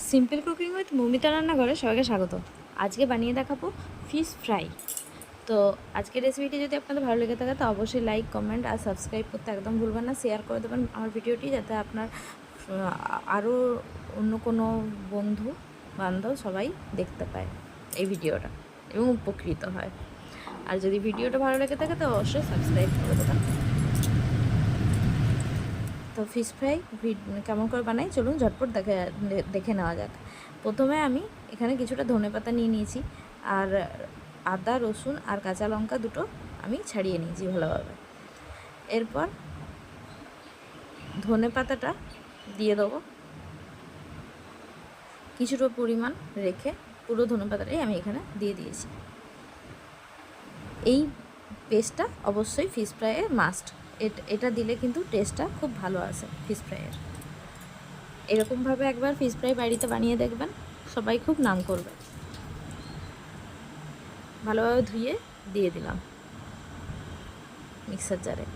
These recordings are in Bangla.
সিম্পল কুকিং উইথ মৌমিতা রান্নাঘরে সবাইকে স্বাগত। আজকে বানিয়ে দেখাবো ফিশ ফ্রাই। তো আজকের রেসিপিটি যদি আপনাদের ভালো লেগে থাকে তো অবশ্যই লাইক, কমেন্ট আর সাবস্ক্রাইব করতে একদম ভুলবেন না। শেয়ার করে দেবেন আমার ভিডিওটি, যাতে আপনার আরও অন্য কোনো বন্ধু বান্ধব সবাই দেখতে পায় এই ভিডিওটা এবং উপকৃত হয়। আর যদি ভিডিওটা ভালো লেগে থাকে তো অবশ্যই সাবস্ক্রাইব করে দেবেন। তো ফিশ ফ্রাই কেমন করে বানাই চলুন ঝটপট দেখে নেওয়া যাক। প্রথমে আমি এখানে কিছুটা ধনেপাতা নিয়ে নিয়েছি, আর আদা, রসুন আর কাঁচা লঙ্কা দুটো আমি ছাড়িয়ে নিয়েছি ভালোভাবে। এরপর ধনেপাতাটা দিয়ে দেবো কিছুটা পরিমাণ রেখে, পুরো ধনেপাতাটাই আমি এখানে দিয়ে দিয়েছি। এই পেস্টটা অবশ্যই ফিশ ফ্রাইয়ের মাস্ট, এটা দিলে কিন্তু টেস্টটা খুব ভালো আসে ফিশ ফ্রাইয়ের। এরকমভাবে একবার ফিশ ফ্রাই বাড়িতে বানিয়ে দেখবেন, সবাই খুব নাম করবে। ভালোভাবে ধুয়ে দিয়ে দিলাম মিক্সার জারে।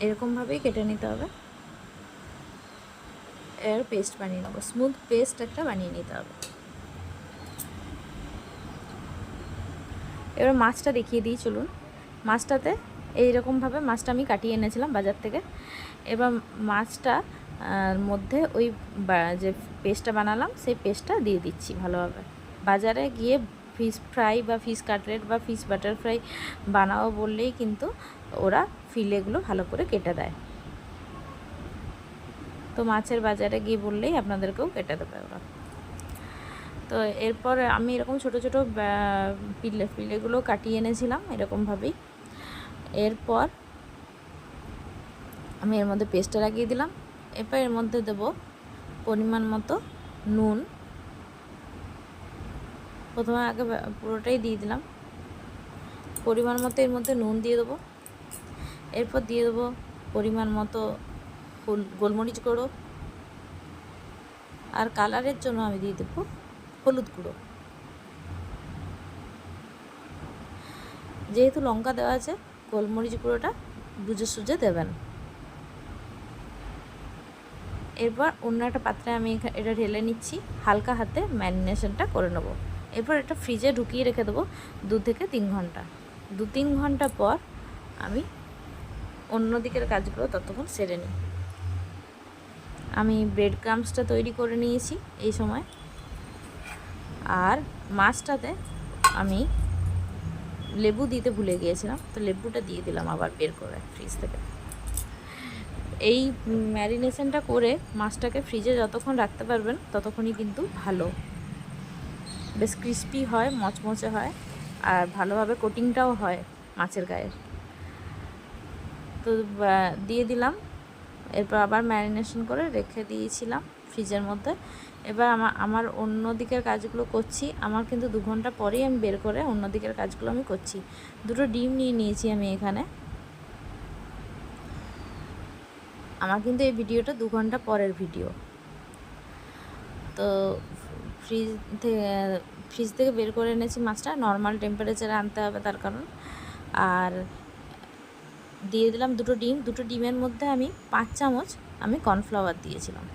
এরকমভাবেই কেটে নিতে হবে। এর পেস্ট বানিয়ে নেবো, স্মুথ পেস্ট একটা বানিয়ে নিতে হবে। এবার মাছটা দেখিয়ে দিই চলুন। মাছটাতে এইরকমভাবে মাছটা আমি কাটিয়ে এনেছিলাম বাজার থেকে। এবার মাছটা মধ্যে ওই যে পেস্টটা বানালাম সেই পেস্টটা দিয়ে দিচ্ছি ভালোভাবে। বাজারে গিয়ে ফিশ ফ্রাই বা ফিশ কাটলেট বা ফিশ বাটার ফ্রাই বানাও বললেই কিন্তু ওরা ফিলেগুলো ভালো করে কেটে দেয়। তো মাছের বাজারে গিয়ে বললেই আপনাদেরকেও কেটে দেবে ওরা। তো এরপর আমি এরকম ছোট ছোট পিলেগুলো কাটিয়ে এনেছিলাম এরকমভাবেই। এরপর আমি এর মধ্যে পেস্টটা লাগিয়ে দিলাম। এরপর এর মধ্যে দেব পরিমাণ মতো নুন। প্রথমে আগে পুরোটাই দিয়ে দিলাম। পরিমাণ মতো এর মধ্যে নুন দিয়ে দেবো। এরপর দিয়ে দেবো পরিমাণ মতো গোলমরিচ গুঁড়ো, আর কালারের জন্য আমি দিয়ে দেবো হলুদ গুঁড়ো। যেহেতু লঙ্কা দেওয়া আছে, গোলমরিচ গুঁড়োটা বুঝে সুঝে দেবেন। এরপর অন্য একটা পাত্রে আমি এটা ঢেলে নিচ্ছি, হালকা হাতে ম্যারিনেশনটা করে নেব। এরপর এটা ফ্রিজে ঢুকিয়ে রেখে দেবো 2 থেকে 3 ঘন্টা। 2-3 ঘন্টা পর আমি অন্য দিকের কাজগুলো ততক্ষণ সেরে নিই। আমি ব্রেড ক্রাম্বসটা তৈরি করে নিয়েছি এই সময়। আর মাছটাতে আমি লেবু দিতে ভুলে গিয়েছিলাম, তো লেবুটা দিয়ে দিলাম আবার বের করে ফ্রিজ থেকে। এই ম্যারিনেশনটা করে মাছটাকে ফ্রিজে যতক্ষণ রাখতে পারবেন ততক্ষণই কিন্তু ভালো, বেশ ক্রিস্পি হয়, মচমচে হয়, আর ভালোভাবে কোটিংটাও হয় মাছের গায়ের। তো দিয়ে দিলাম। এরপর আবার ম্যারিনেশন করে রেখে দিয়েছিলাম ফ্রিজের মধ্যে। এবার আমার অন্য দিকের কাজগুলো করছি। আমার কিন্তু 2 ঘন্টা পরেই আমি বের করে অন্য দিকের কাজগুলো আমি করছি। 2টো ডিম নিয়ে নিয়েছি আমি এখানে। আমার কিন্তু এই ভিডিওটা 2 ঘন্টা পরের ভিডিও। তো ফ্রিজ থেকে বের করে এনেছি মাছটা, নর্মাল টেম্পারেচারে আনতে হবে তার কারণ। আর দিয়ে দিলাম 2টো ডিম। 2টো ডিমের মধ্যে আমি 5 চামচ আমি কর্নফ্লাওয়ার দিয়েছিলাম।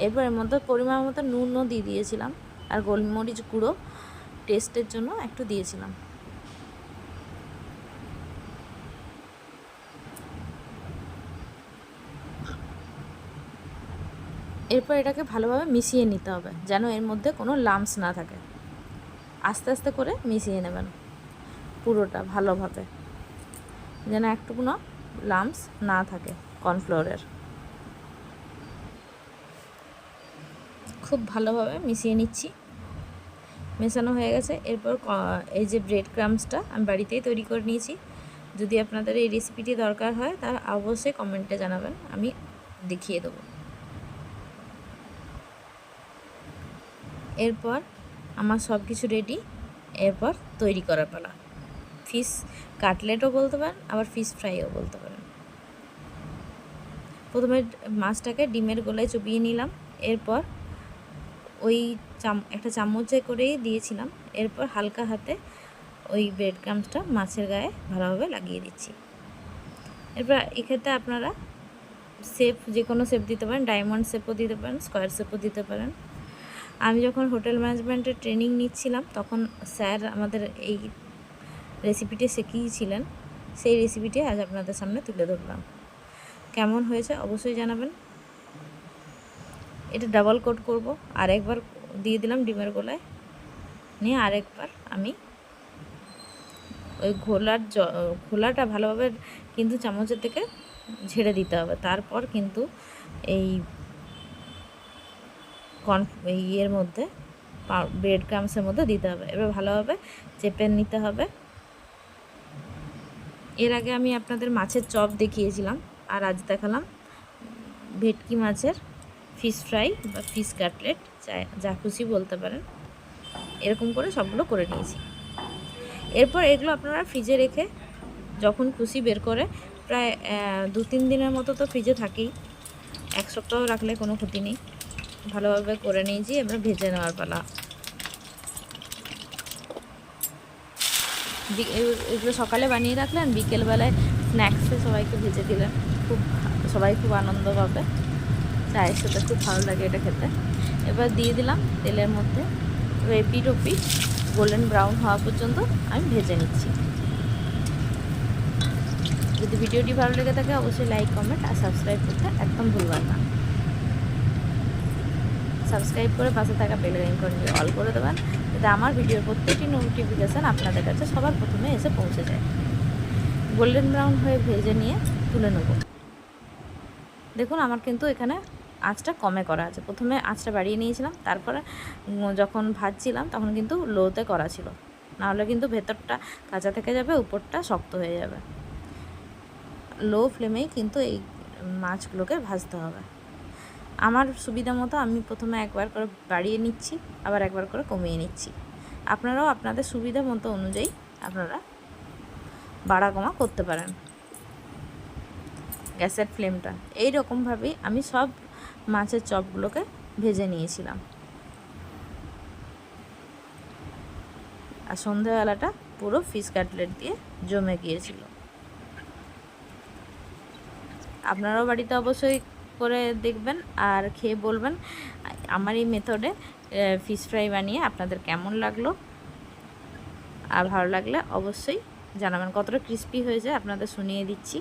এরপর এর মধ্যে পরিমাণ মতো নুনও দিয়ে দিয়েছিলাম, আর গোলমরিচ গুঁড়ো টেস্টের জন্য একটু দিয়েছিলাম। এরপর এটাকে ভালোভাবে মিশিয়ে নিতে হবে, যেন এর মধ্যে কোনো লাম্পস না থাকে। আস্তে আস্তে করে মিশিয়ে নেবেন পুরোটা ভালোভাবে, যেন একটুকুনো লাম্পস না থাকে কর্নফ্লোরের। খুব ভালোভাবে মিশিয়ে নিচ্ছি। মেশানো হয়ে গেছে। এরপর এই যে ব্রেড ক্রাম্বসটা আমি বাড়িতেই তৈরি করে নিয়েছি। যদি আপনাদের এই রেসিপিটি দরকার হয় তা অবশ্যই কমেন্টে জানাবেন, আমি দেখিয়ে দেবো। এরপর আমার সব কিছু রেডি। এরপর তৈরি করার পালা। ফিশ কাটলেটও বলতে পারেন, আবার ফিশ ফ্রাইও বলতে পারেন। প্রথমে মাছটাকে ডিমের গোলায় চুবিয়ে নিলাম। এরপর ওই একটা চামচে করেই দিয়েছিলাম। এরপর হালকা হাতে ওই ব্রেড ক্রাম্বসটা মাছের গায়ে ভালোভাবে লাগিয়ে দিচ্ছি। এরপর এক্ষেত্রে আপনারা শেপ যে কোনো শেপ দিতে পারেন, ডায়মন্ড শেপও দিতে পারেন, স্কোয়ার শেপও দিতে পারেন। আমি যখন হোটেল ম্যানেজমেন্টের ট্রেনিং নিচ্ছিলাম তখন স্যার আমাদের এই রেসিপিটি শিখিয়েছিলেন। সেই রেসিপিটি আজ আপনাদের সামনে তুলে ধরলাম। কেমন হয়েছে অবশ্যই জানাবেন। এটা ডাবল কোট করব, আরেকবার দিয়ে দিলাম ডিমের গোলায়, নিয়ে আরেকবার আমি ওই ঘোলাটা ভালোভাবে কিন্তু চামচের থেকে ঝেড়ে দিতে হবে। তারপর কিন্তু এই ইয়ের মধ্যে ব্রেড ক্রাম্বসের মধ্যে দিতে হবে। এবার ভালোভাবে চেপে নিতে হবে। এর আগে আমি আপনাদের মাছের চপ দেখিয়েছিলাম, আর আজ দেখালাম ভেটকি মাছের ফিশ ফ্রাই বা ফিশ কাটলেট, যা খুশি বলতে পারেন। এরকম করে সবগুলো করে নিয়েছি। এরপর এগুলো আপনারা ফ্রিজে রেখে যখন খুশি বের করে, প্রায় 2-3 দিনের মতো তো ফ্রিজে থাকেই, 1 সপ্তাহ রাখলে কোনো ক্ষতি নেই। ভালোভাবে করে নিয়েছি, এবার ভেজে নেওয়ার পালা। এগুলো সকালে বানিয়ে রাখলেন, বিকেলবেলায় স্ন্যাক্সে সবাইকে ভেজে দিলেন, সবাই খুব আনন্দ পাবে। চায়ের সাথে খুব ভালো লাগে এটা খেতে। এবার দিয়ে দিলাম তেলের মধ্যে, এপিট ওপিট গোল্ডেন ব্রাউন হওয়া পর্যন্ত আমি ভেজে নিচ্ছি। যদি ভিডিওটি ভালো লেগে থাকে অবশ্যই লাইক, কমেন্ট আর সাবস্ক্রাইব করতে একদম ভুলবেন না। সাবস্ক্রাইব করে পাশে থাকা বেল আইকনটি অল করে দেবেন, যাতে আমার ভিডিওর প্রত্যেকটি নোটিফিকেশান আপনাদের কাছে সবার প্রথমে এসে পৌঁছে যায়। গোল্ডেন ব্রাউন হয়ে ভেজে নিয়ে তুলে নেব। দেখুন আমার কিন্তু এখানে আঁচটা কমে করা আছে। প্রথমে আঁচটা বাড়িয়ে নিয়েছিলাম, তারপরে যখন ভাজছিলাম তখন কিন্তু লোতে করা ছিল, নাহলে কিন্তু ভেতরটা কাঁচা থেকে যাবে, উপরটা শক্ত হয়ে যাবে। লো ফ্লেমেই কিন্তু এই মাছগুলোকে ভাজতে হবে। আমার সুবিধা মতো আমি প্রথমে একবার করে বাড়িয়ে নিচ্ছি, আবার একবার করে কমিয়ে নিচ্ছি। আপনারাও আপনাদের সুবিধা মতো অনুযায়ী আপনারা বাড়া কমা করতে পারেন গ্যাসের ফ্লেমটা। এই রকমভাবেই আমি সব মাছের চপগুলোকে ভেজে নিয়েছিলাম। আর সন্ধ্যাবেলাটা পুরো ফিশ কাটলেট দিয়ে জমে গিয়েছিল। আপনারাও বাড়িতে অবশ্যই করে দেখবেন আর খেয়ে বলবেন আমার এই মেথডে ফিশ ফ্রাই বানিয়ে আপনাদের কেমন লাগলো। আর ভালো লাগলে অবশ্যই জানাবেন। কতটা ক্রিস্পি হয়েছে আপনাদের শুনিয়ে দিচ্ছি।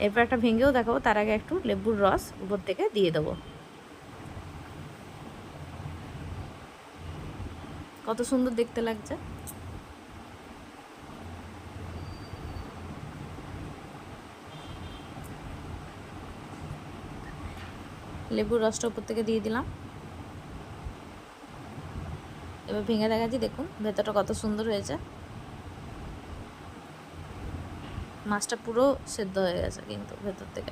এরপর একটা ভেঙেও দেখাবো, তার আগে একটু লেবুর রস উপর থেকে দিয়ে দেবো। কত সুন্দর দেখতে লাগছে। লেবুর রসটা উপর থেকে দিয়ে দিলাম। এবার ভেঙে দেখাচ্ছি, দেখুন ভেতরটা কত সুন্দর হয়েছে। মাছটা পুরো সেদ্ধ হয়ে গেছে কিন্তু ভেতর থেকে।